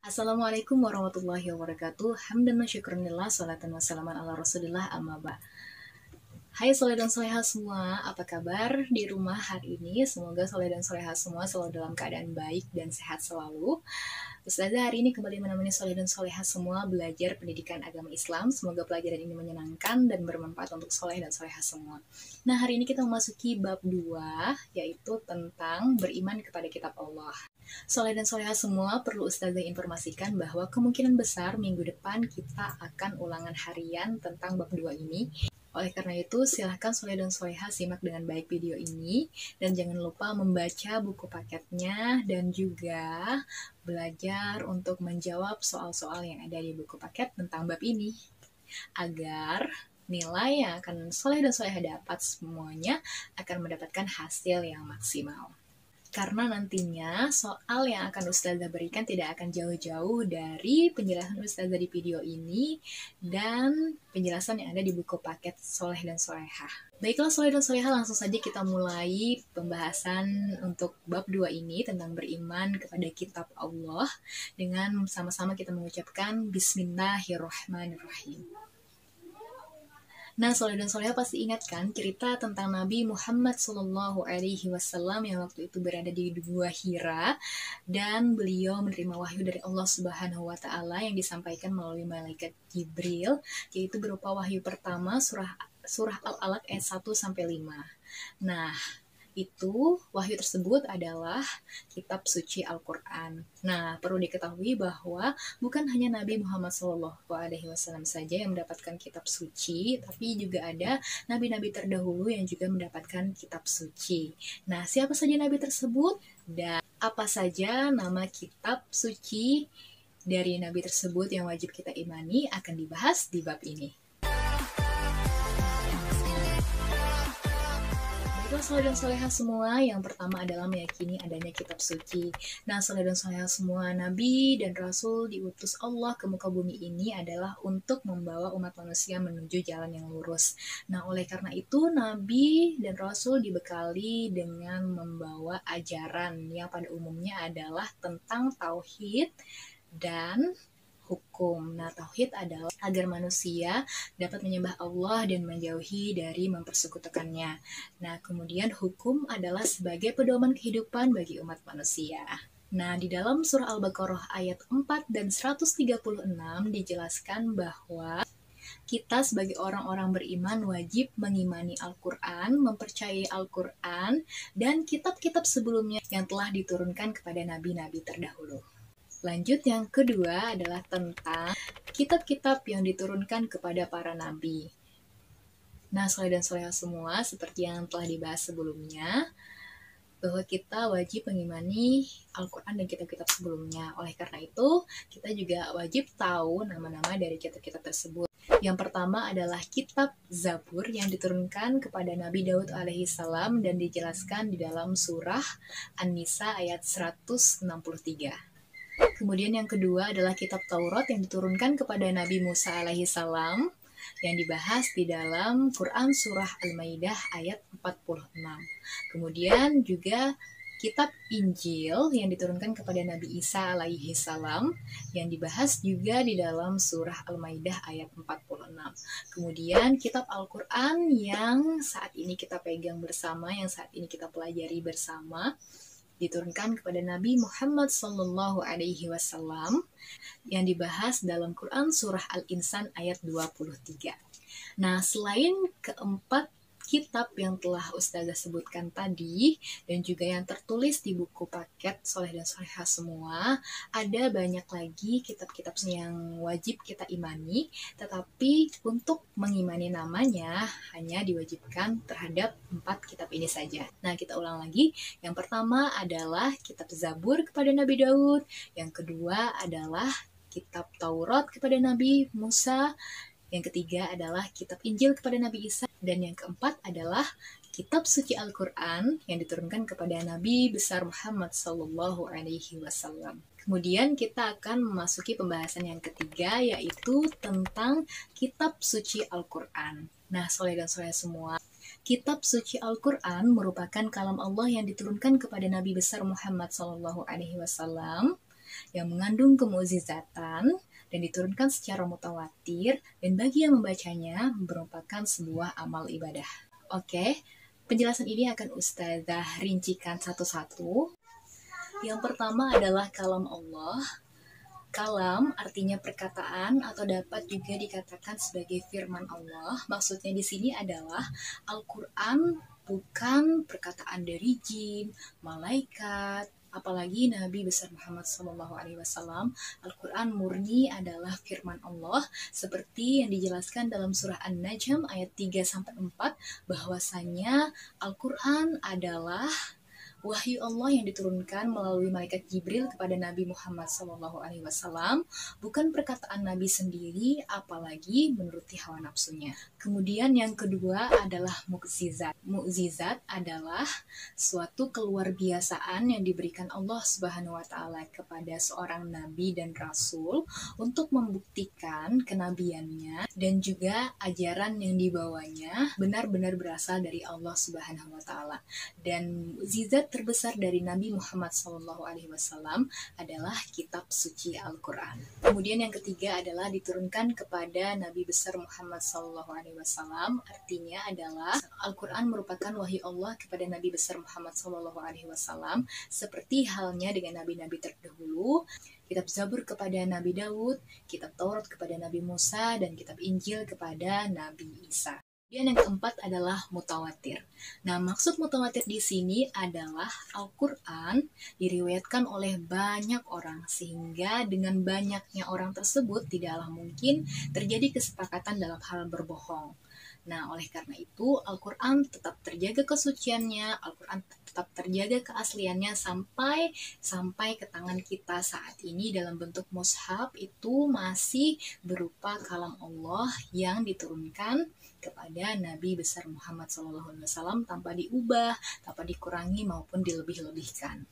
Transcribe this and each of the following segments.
Assalamualaikum warahmatullahi wabarakatuh. Hamdan wa syukranillah, salatan wassalaman ala rasulillah, amma ba'. Hai soleh dan soleha semua, apa kabar di rumah hari ini? Semoga soleh dan soleha semua selalu dalam keadaan baik dan sehat selalu. Ustazah hari ini kembali menemani soleh dan soleha semua belajar pendidikan agama Islam. Semoga pelajaran ini menyenangkan dan bermanfaat untuk soleh dan soleha semua. Nah, hari ini kita memasuki bab 2, yaitu tentang beriman kepada kitab Allah. Soleh dan soleha semua, perlu Ustazah informasikan bahwa kemungkinan besar minggu depan kita akan ulangan harian tentang bab 2 ini. Oleh karena itu, silahkan soleh dan soleha simak dengan baik video ini, dan jangan lupa membaca buku paketnya, dan juga belajar untuk menjawab soal-soal yang ada di buku paket tentang bab ini, agar nilai yang akan soleh dan soleha dapat semuanya akan mendapatkan hasil yang maksimal. Karena nantinya soal yang akan Ustazah berikan tidak akan jauh-jauh dari penjelasan Ustazah di video ini dan penjelasan yang ada di buku paket Soleh dan Soleha. Baiklah Soleh dan Soleha, langsung saja kita mulai pembahasan untuk bab 2 ini tentang beriman kepada kitab Allah dengan sama-sama kita mengucapkan Bismillahirrahmanirrahim. Nah, soleh dan soleha pasti ingat kan cerita tentang Nabi Muhammad SAW yang waktu itu berada di Gua Hira dan beliau menerima wahyu dari Allah Subhanahu wa Ta'ala yang disampaikan melalui malaikat Jibril, yaitu berupa wahyu pertama surah Al-Alaq ayat 1-5. Nah, itu wahyu tersebut adalah kitab suci Al-Quran. Nah, perlu diketahui bahwa bukan hanya Nabi Muhammad SAW saja yang mendapatkan kitab suci, tapi juga ada nabi-nabi terdahulu yang juga mendapatkan kitab suci. Nah, siapa saja nabi tersebut dan apa saja nama kitab suci dari nabi tersebut yang wajib kita imani akan dibahas di bab ini. Baiklah soleh dan soleha semua, yang pertama adalah meyakini adanya kitab suci. Nah, soleh dan soleha semua, Nabi dan Rasul diutus Allah ke muka bumi ini adalah untuk membawa umat manusia menuju jalan yang lurus. Nah, oleh karena itu Nabi dan Rasul dibekali dengan membawa ajaran yang pada umumnya adalah tentang tauhid dan hukum. Nah, tauhid adalah agar manusia dapat menyembah Allah dan menjauhi dari mempersekutukannya. Nah, kemudian hukum adalah sebagai pedoman kehidupan bagi umat manusia. Nah, di dalam surah Al-Baqarah ayat 4 dan 136 dijelaskan bahwa kita sebagai orang-orang beriman wajib mengimani Al-Quran, mempercayai Al-Quran, dan kitab-kitab sebelumnya yang telah diturunkan kepada nabi-nabi terdahulu. Lanjut, yang kedua adalah tentang kitab-kitab yang diturunkan kepada para nabi. Nah, soleh dan soleha semua, seperti yang telah dibahas sebelumnya, bahwa kita wajib mengimani Al-Quran dan kitab-kitab sebelumnya. Oleh karena itu, kita juga wajib tahu nama-nama dari kitab-kitab tersebut. Yang pertama adalah kitab Zabur yang diturunkan kepada Nabi Daud alaihissalam dan dijelaskan di dalam surah An-Nisa ayat 163. Kemudian yang kedua adalah kitab Taurat yang diturunkan kepada Nabi Musa alaihissalam yang dibahas di dalam Quran surah Al-Maidah ayat 46. Kemudian juga kitab Injil yang diturunkan kepada Nabi Isa alaihissalam yang dibahas juga di dalam surah Al-Maidah ayat 46. Kemudian kitab Al-Quran yang saat ini kita pegang bersama, yang saat ini kita pelajari bersama, diturunkan kepada Nabi Muhammad SAW yang dibahas dalam Quran surah Al-Insan ayat 23. Nah, selain keempat kitab yang telah Ustazah sebutkan tadi dan juga yang tertulis di buku paket Soleh dan Soleha semua, ada banyak lagi kitab-kitab yang wajib kita imani, tetapi untuk mengimani namanya hanya diwajibkan terhadap 4 kitab ini saja. Nah, kita ulang lagi. Yang pertama adalah kitab Zabur kepada Nabi Daud, yang kedua adalah kitab Taurat kepada Nabi Musa, yang ketiga adalah kitab Injil kepada Nabi Isa, dan yang keempat adalah kitab suci Al-Quran yang diturunkan kepada Nabi besar Muhammad SAW. Kemudian kita akan memasuki pembahasan yang ketiga, yaitu tentang kitab suci Al-Quran. Nah, soleh dan soleh semua, kitab suci Al-Quran merupakan kalam Allah yang diturunkan kepada Nabi besar Muhammad SAW yang mengandung kemukjizatan dan diturunkan secara mutawatir, dan bagi yang membacanya merupakan sebuah amal ibadah. Oke, penjelasan ini akan Ustazah rincikan satu-satu. Yang pertama adalah kalam Allah. Kalam artinya perkataan atau dapat juga dikatakan sebagai firman Allah. Maksudnya di sini adalah Al-Quran bukan perkataan dari jin, malaikat, apalagi Nabi besar Muhammad SAW. Al-Quran murni adalah firman Allah, seperti yang dijelaskan dalam surah An-Najm ayat 3-4, bahwasanya Al-Quran adalah wahyu Allah yang diturunkan melalui malaikat Jibril kepada Nabi Muhammad SAW, bukan perkataan Nabi sendiri, apalagi menuruti hawa nafsunya. Kemudian yang kedua adalah mukjizat. Mukjizat adalah suatu keluar biasaan yang diberikan Allah Subhanahu wa Ta'ala kepada seorang nabi dan rasul untuk membuktikan kenabiannya dan juga ajaran yang dibawanya benar-benar berasal dari Allah Subhanahu wa Ta'ala. Dan mukjizat terbesar dari Nabi Muhammad SAW adalah kitab suci Al-Quran. Kemudian yang ketiga adalah diturunkan kepada Nabi besar Muhammad SAW. Artinya adalah Al-Quran merupakan wahyu Allah kepada Nabi besar Muhammad SAW, seperti halnya dengan nabi-nabi terdahulu. Kitab Zabur kepada Nabi Daud, kitab Taurat kepada Nabi Musa, dan kitab Injil kepada Nabi Isa. Kemudian yang keempat adalah mutawatir. Nah, maksud mutawatir di sini adalah Al-Quran diriwayatkan oleh banyak orang, sehingga dengan banyaknya orang tersebut tidaklah mungkin terjadi kesepakatan dalam hal berbohong. Nah, oleh karena itu Al-Quran tetap terjaga kesuciannya, Al-Quran tetap terjaga keasliannya sampai ke tangan kita saat ini dalam bentuk mushaf, itu masih berupa kalam Allah yang diturunkan kepada Nabi besar Muhammad SAW tanpa diubah, tanpa dikurangi maupun dilebih-lebihkan.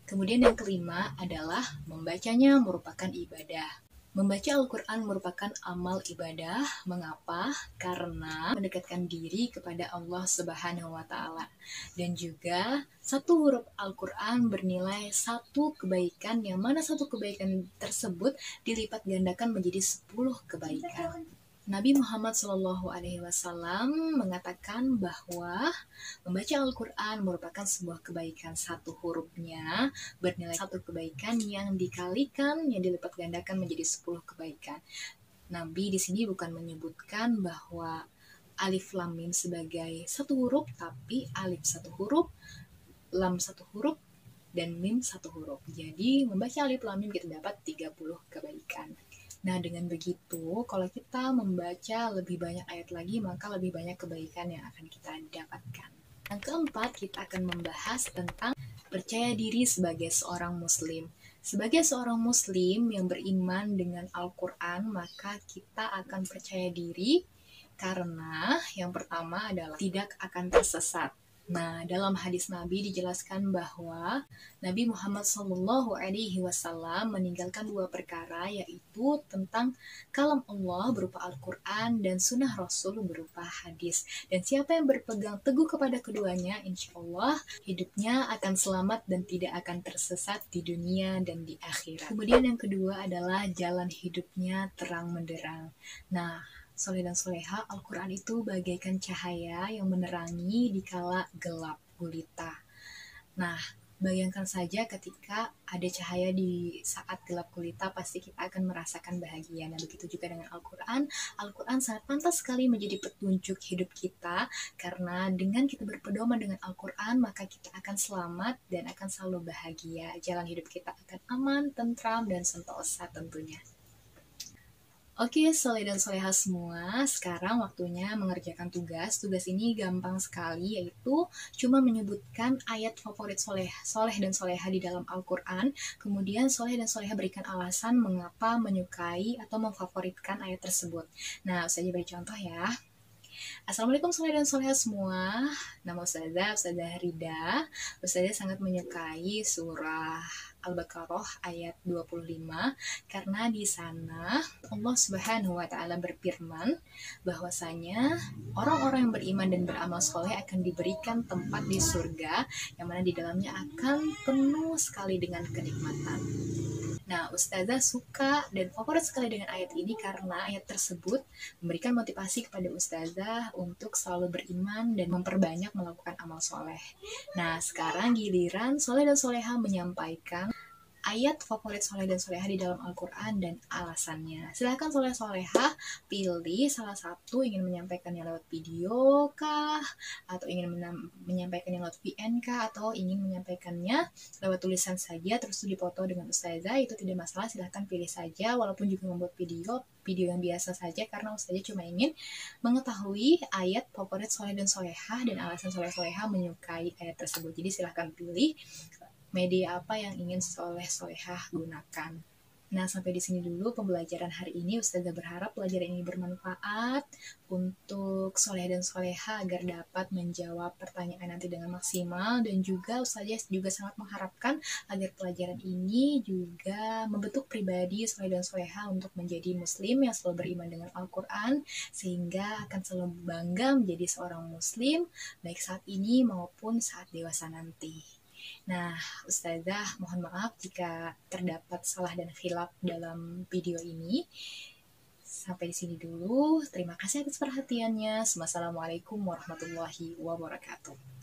Kemudian yang kelima adalah membacanya merupakan ibadah. Membaca Al-Quran merupakan amal ibadah. Mengapa? Karena mendekatkan diri kepada Allah Subhanahu wa Ta'ala. Dan juga satu huruf Al-Quran bernilai satu kebaikan, yang mana satu kebaikan tersebut dilipat gandakan menjadi 10 kebaikan. Nabi Muhammad SAW mengatakan bahwa membaca Al-Quran merupakan sebuah kebaikan, satu hurufnya bernilai satu kebaikan yang dikalikan, yang dilipat gandakan menjadi 10 kebaikan. Nabi di sini bukan menyebutkan bahwa alif lam mim sebagai satu huruf, tapi alif satu huruf, lam satu huruf, dan mim satu huruf. Jadi membaca alif lam mim kita dapat 30 kebaikan. Nah, dengan begitu, kalau kita membaca lebih banyak ayat lagi, maka lebih banyak kebaikan yang akan kita dapatkan. Yang keempat, kita akan membahas tentang percaya diri sebagai seorang muslim. Sebagai seorang muslim yang beriman dengan Al-Quran, maka kita akan percaya diri karena yang pertama adalah tidak akan tersesat. Nah, dalam hadis Nabi dijelaskan bahwa Nabi Muhammad SAW meninggalkan 2 perkara, yaitu tentang kalam Allah berupa Al-Quran dan sunnah Rasul berupa hadis. Dan siapa yang berpegang teguh kepada keduanya, insya Allah hidupnya akan selamat dan tidak akan tersesat di dunia dan di akhirat. Kemudian yang kedua adalah jalan hidupnya terang menderang. Nah, soleh dan soleha, Al-Quran itu bagaikan cahaya yang menerangi di kala gelap gulita. Nah, bayangkan saja ketika ada cahaya di saat gelap gulita, pasti kita akan merasakan bahagia. Nah, begitu juga dengan Al-Quran. Al-Quran sangat pantas sekali menjadi petunjuk hidup kita, karena dengan kita berpedoman dengan Al-Quran, maka kita akan selamat dan akan selalu bahagia. Jalan hidup kita akan aman, tentram, dan sentosa tentunya. Oke, soleh dan soleha semua, sekarang waktunya mengerjakan tugas. Tugas ini gampang sekali, yaitu cuma menyebutkan ayat favorit soleh dan soleha di dalam Al-Quran. Kemudian soleh dan soleha berikan alasan mengapa menyukai atau memfavoritkan ayat tersebut. Nah, saya beri contoh ya. Assalamualaikum soleh dan soleha semua. Nama Ustazah Rida. Ustazah sangat menyukai surah Al-Baqarah ayat 25, karena di sana Allah Subhanahu wa taala berfirman bahwasanya orang-orang yang beriman dan beramal soleh akan diberikan tempat di surga yang mana di dalamnya akan penuh sekali dengan kenikmatan. Nah, Ustazah suka dan favorit sekali dengan ayat ini karena ayat tersebut memberikan motivasi kepada Ustazah untuk selalu beriman dan memperbanyak melakukan amal soleh. Nah, sekarang giliran Soleh dan Soleha menyampaikan ayat favorit Soleh dan Soleha di dalam Al-Quran dan alasannya. Silahkan Soleh Soleha pilih salah satu, ingin menyampaikannya lewat video kah, atau ingin menyampaikannya lewat VN kah, atau ingin menyampaikannya lewat tulisan saja terus dipoto dengan Ustazah. Itu tidak masalah, silahkan pilih saja, walaupun juga membuat video yang biasa saja, karena Ustazah cuma ingin mengetahui ayat favorit Soleh dan Soleha dan alasan Soleh Soleha menyukai ayat tersebut. Jadi silahkan pilih media apa yang ingin soleh-solehah gunakan. Nah, sampai di sini dulu pembelajaran hari ini. Ustazah berharap pelajaran ini bermanfaat untuk soleh dan soleha agar dapat menjawab pertanyaan nanti dengan maksimal, dan juga Ustazah juga sangat mengharapkan agar pelajaran ini juga membentuk pribadi soleh dan soleha untuk menjadi muslim yang selalu beriman dengan Al-Quran, sehingga akan selalu bangga menjadi seorang muslim baik saat ini maupun saat dewasa nanti. Nah, Ustazah mohon maaf jika terdapat salah dan khilaf dalam video ini. Sampai di sini dulu. Terima kasih atas perhatiannya. Wassalamualaikum warahmatullahi wabarakatuh.